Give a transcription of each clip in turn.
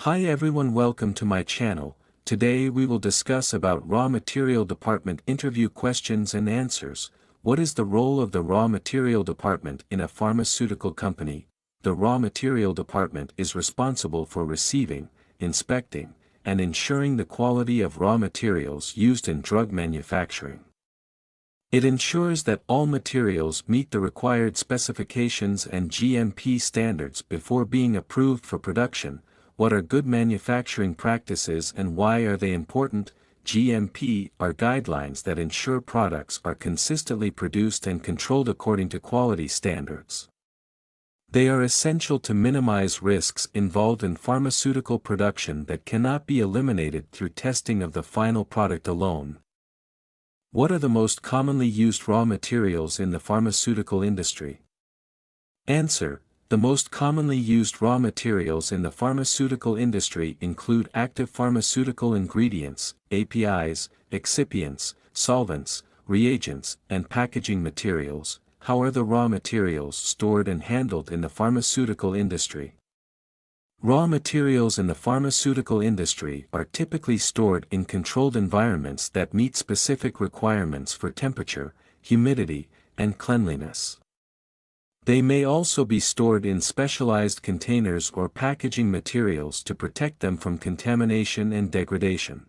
Hi everyone, welcome to my channel. Today we will discuss about raw material department interview questions and answers. What is the role of the raw material department in a pharmaceutical company? The raw material department is responsible for receiving, inspecting, and ensuring the quality of raw materials used in drug manufacturing. It ensures that all materials meet the required specifications and GMP standards before being approved for production. What are good manufacturing practices and why are they important? GMP are guidelines that ensure products are consistently produced and controlled according to quality standards. They are essential to minimize risks involved in pharmaceutical production that cannot be eliminated through testing of the final product alone. What are the most commonly used raw materials in the pharmaceutical industry? Answer: the most commonly used raw materials in the pharmaceutical industry include active pharmaceutical ingredients, APIs, excipients, solvents, reagents, and packaging materials. How are the raw materials stored and handled in the pharmaceutical industry? Raw materials in the pharmaceutical industry are typically stored in controlled environments that meet specific requirements for temperature, humidity, and cleanliness. They may also be stored in specialized containers or packaging materials to protect them from contamination and degradation.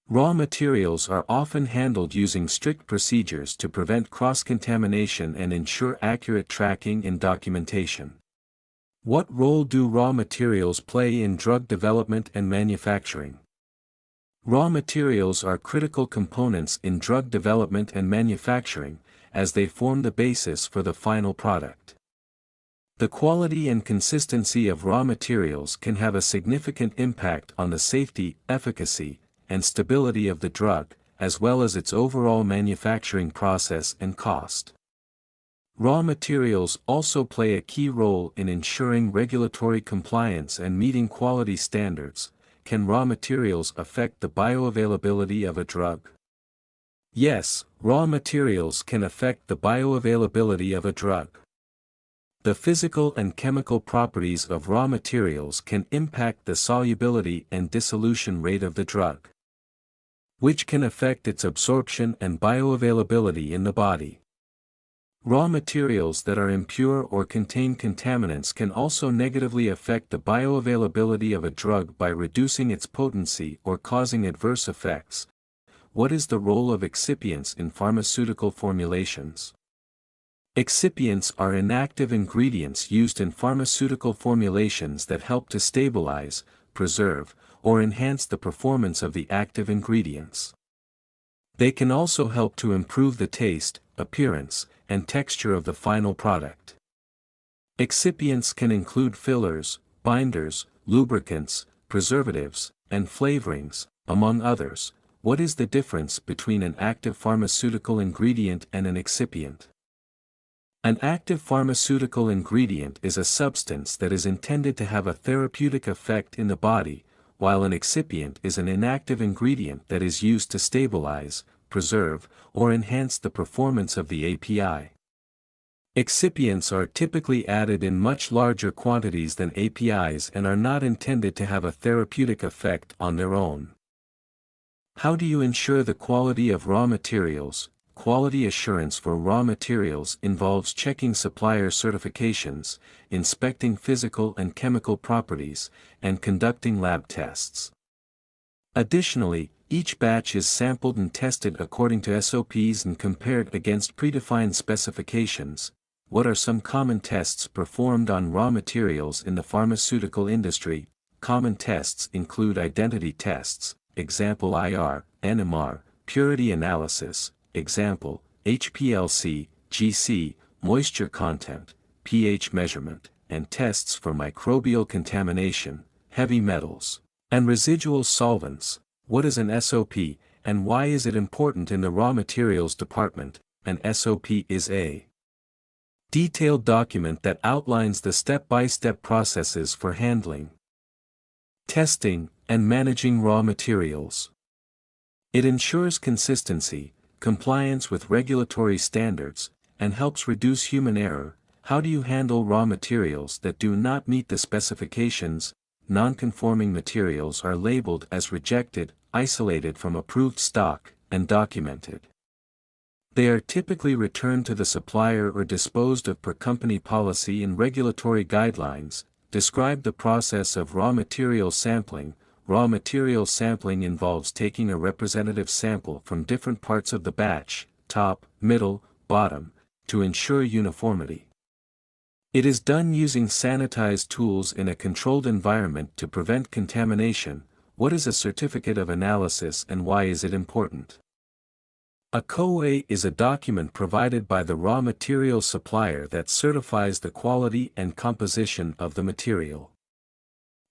Raw materials are often handled using strict procedures to prevent cross-contamination and ensure accurate tracking and documentation. What role do raw materials play in drug development and manufacturing? Raw materials are critical components in drug development and manufacturing, as they form the basis for the final product. The quality and consistency of raw materials can have a significant impact on the safety, efficacy, and stability of the drug, as well as its overall manufacturing process and cost. Raw materials also play a key role in ensuring regulatory compliance and meeting quality standards. Can raw materials affect the bioavailability of a drug? Yes, raw materials can affect the bioavailability of a drug. The physical and chemical properties of raw materials can impact the solubility and dissolution rate of the drug, which can affect its absorption and bioavailability in the body. Raw materials that are impure or contain contaminants can also negatively affect the bioavailability of a drug by reducing its potency or causing adverse effects. What is the role of excipients in pharmaceutical formulations? Excipients are inactive ingredients used in pharmaceutical formulations that help to stabilize, preserve, or enhance the performance of the active ingredients. They can also help to improve the taste, appearance, and texture of the final product. Excipients can include fillers, binders, lubricants, preservatives, and flavorings, among others. What is the difference between an active pharmaceutical ingredient and an excipient? An active pharmaceutical ingredient is a substance that is intended to have a therapeutic effect in the body, while an excipient is an inactive ingredient that is used to stabilize, preserve, or enhance the performance of the API. Excipients are typically added in much larger quantities than APIs and are not intended to have a therapeutic effect on their own. How do you ensure the quality of raw materials? Quality assurance for raw materials involves checking supplier certifications, inspecting physical and chemical properties, and conducting lab tests. Additionally, each batch is sampled and tested according to SOPs and compared against predefined specifications. What are some common tests performed on raw materials in the pharmaceutical industry? Common tests include identity tests, example IR, NMR, purity analysis, example, HPLC, GC, moisture content, pH measurement, and tests for microbial contamination, heavy metals, and residual solvents. What is an SOP, and why is it important in the raw materials department? An SOP is a detailed document that outlines the step-by-step processes for handling, testing, and managing raw materials. It ensures consistency, compliance with regulatory standards, and helps reduce human error. How do you handle raw materials that do not meet the specifications? non-conforming materials are labeled as rejected, isolated from approved stock, and documented. They are typically returned to the supplier or disposed of per company policy and regulatory guidelines. Describe the process of raw material sampling. Raw material sampling involves taking a representative sample from different parts of the batch, top, middle, bottom, to ensure uniformity. It is done using sanitized tools in a controlled environment to prevent contamination. What is a certificate of analysis and why is it important? A COA is a document provided by the raw material supplier that certifies the quality and composition of the material.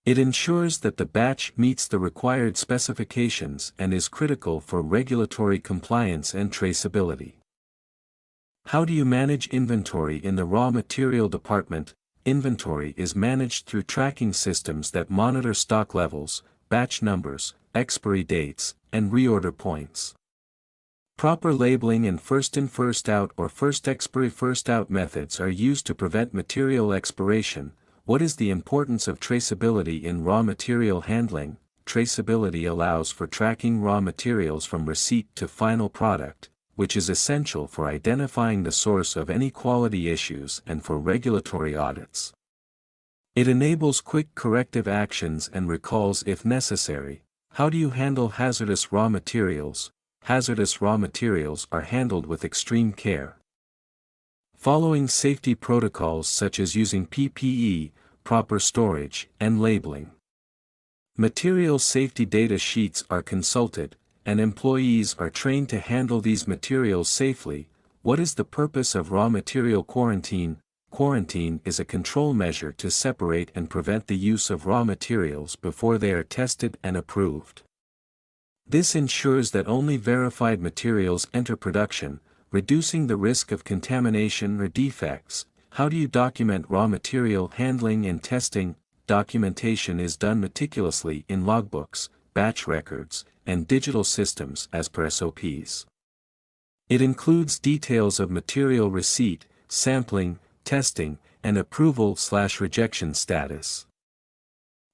It ensures that the batch meets the required specifications and is critical for regulatory compliance and traceability. How do you manage inventory in the raw material department? Inventory is managed through tracking systems that monitor stock levels, batch numbers, expiry dates, and reorder points. Proper labeling and first in first out or first expiry first out methods are used to prevent material expiration. What is the importance of traceability in raw material handling? Traceability allows for tracking raw materials from receipt to final product, which is essential for identifying the source of any quality issues and for regulatory audits. It enables quick corrective actions and recalls if necessary. How do you handle hazardous raw materials? Hazardous raw materials are handled with extreme care. Following safety protocols such as using PPE, proper storage, and labeling. Material safety data sheets are consulted, and employees are trained to handle these materials safely. What is the purpose of raw material quarantine? Quarantine is a control measure to separate and prevent the use of raw materials before they are tested and approved. This ensures that only verified materials enter production, reducing the risk of contamination or defects. How do you document raw material handling and testing? Documentation is done meticulously in logbooks, batch records, and digital systems as per SOPs. It includes details of material receipt, sampling, testing, and approval/rejection status.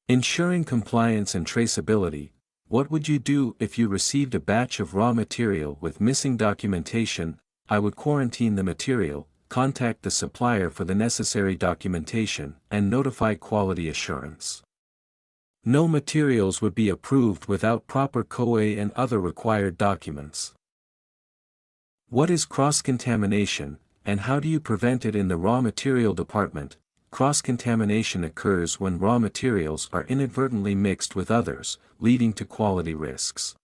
Ensuring compliance and traceability. What would you do if you received a batch of raw material with missing documentation? I would quarantine the material, contact the supplier for the necessary documentation, and notify quality assurance. No materials would be approved without proper COA and other required documents. What is cross-contamination, and how do you prevent it in the raw material department? Cross-contamination occurs when raw materials are inadvertently mixed with others, leading to quality risks.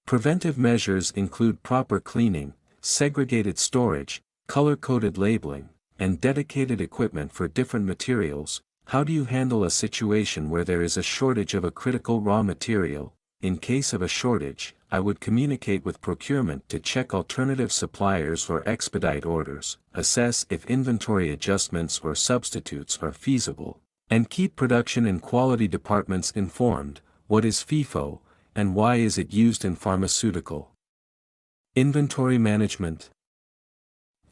Preventive measures include proper cleaning, segregated storage, color-coded labeling, and dedicated equipment for different materials. How do you handle a situation where there is a shortage of a critical raw material? In case of a shortage, I would communicate with procurement to check alternative suppliers or expedite orders, assess if inventory adjustments or substitutes are feasible, and keep production and quality departments informed. What is FIFO, and why is it used in pharmaceutical? Inventory management.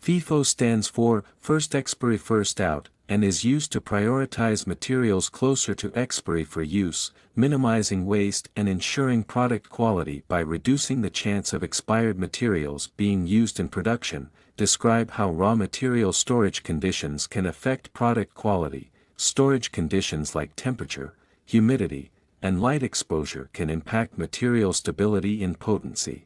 FIFO stands for First Expiry First Out, and is used to prioritize materials closer to expiry for use, minimizing waste and ensuring product quality by reducing the chance of expired materials being used in production. Describe how raw material storage conditions can affect product quality. Storage conditions like temperature, humidity, and light exposure can impact material stability and potency.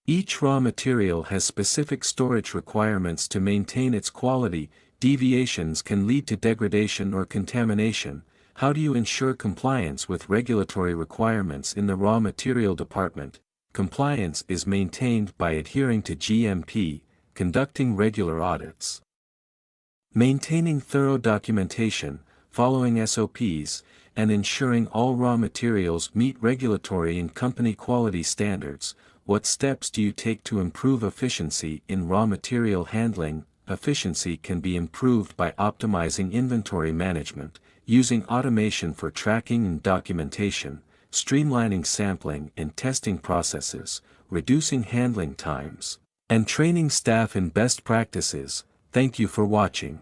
Each raw material has specific storage requirements to maintain its quality. Deviations can lead to degradation or contamination. How do you ensure compliance with regulatory requirements in the raw material department? Compliance is maintained by adhering to GMP, conducting regular audits, maintaining thorough documentation, following SOPs, and ensuring all raw materials meet regulatory and company quality standards. What steps do you take to improve efficiency in raw material handling? Efficiency can be improved by optimizing inventory management, using automation for tracking and documentation, streamlining sampling and testing processes, reducing handling times, and training staff in best practices. Thank you for watching.